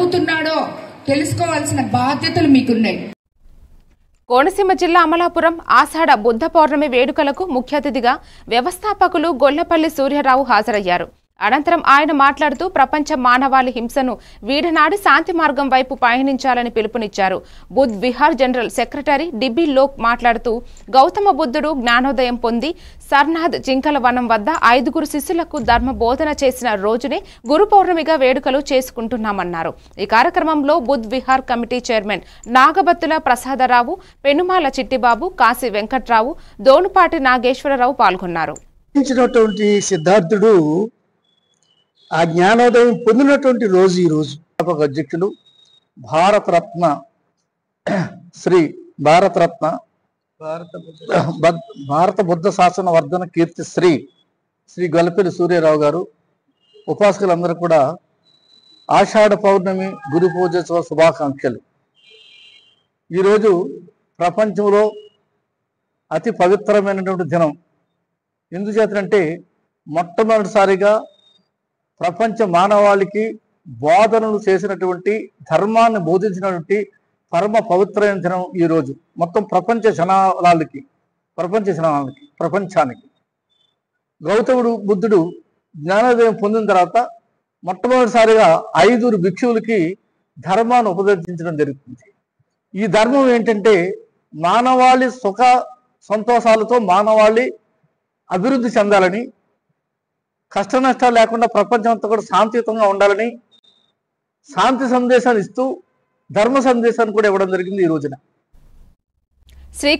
నమ్ముతున్నాడో తెలుసుకోవాల్సిన బాధ్యతలు మీకున్నాయి. కోనసీమ జిల్లా అమలాపురం ఆషాఢ బుద్ధ పౌర్ణమి వేడుకలకు ముఖ్య అతిథిగా వ్యవస్థాపకులు గొల్లపల్లి సూర్యారావు హాజరయ్యారు. అనంతరం ఆయన మాట్లాడుతూ ప్రపంచ మానవాళి హింసను వీడనాడి శాంతి మార్గం వైపు పయనించాలని పిలుపునిచ్చారు. Buddh Vihar general secretary dB Lok మాట్లాడుతూ గౌతమ బుద్ధుడు జ్ఞానోదయం పొంది సర్నాథ్ జింకల వనం వద్ద 5 శిష్యులకు ధర్మ బోధన చేసిన రోజునే గురు పౌర్ణమిగా వేడుకలు చేసుకుంటున్నామన్నారు. ఈ కార్యక్రమంలో బుద్ధ్ విహార్ కమిటీ చైర్మన్ నాగబత్తుల ప్రసాదరావు, పెనుమాల చిట్టిబాబు, కాశీ వెంకట్రావు, దోనుపాటి నాగేశ్వరరావు పాల్గొన్నారు. సిద్ధార్థుడు ఆ జ్ఞానోదయం పొందినటువంటి రోజు ఈ రోజు. అధ్యక్షులు భారతరత్న శ్రీ భారత బుద్ధ శాసన వర్ధన కీర్తి శ్రీ గొల్లపల్లి సూర్యారావు గారు, ఉపాసకులందరూ కూడా ఆషాఢ పౌర్ణమి గురు పూజోత్సవ శుభాకాంక్షలు. ఈరోజు ప్రపంచంలో అతి పవిత్రమైనటువంటి దినం. ఎందుచేతంటే మొట్టమొదటిసారిగా ప్రపంచ మానవాళికి బోధనలు చేసినటువంటి, ధర్మాన్ని బోధించినటువంటి పరమ పవిత్రమైన దినం ఈరోజు. మొత్తం ప్రపంచానికి గౌతముడు బుద్ధుడు జ్ఞానోదయం పొందిన తర్వాత మొట్టమొదటిసారిగా 5 భిక్షువులకి ధర్మాన్ని ఉపదేశించడం జరుగుతుంది. ఈ ధర్మం ఏంటంటే మానవాళి సుఖ సంతోషాలతో మానవాళి అభివృద్ధి చెందాలని, కష్ట నష్టాలు లేకుండా ప్రపంచం అంతా కూడా శాంతియుతంగా ఉండాలని శాంతి సందేశాన్ని ఇస్తూ ధర్మ సందేశాన్ని కూడా ఇవ్వడం జరిగింది ఈ రోజున.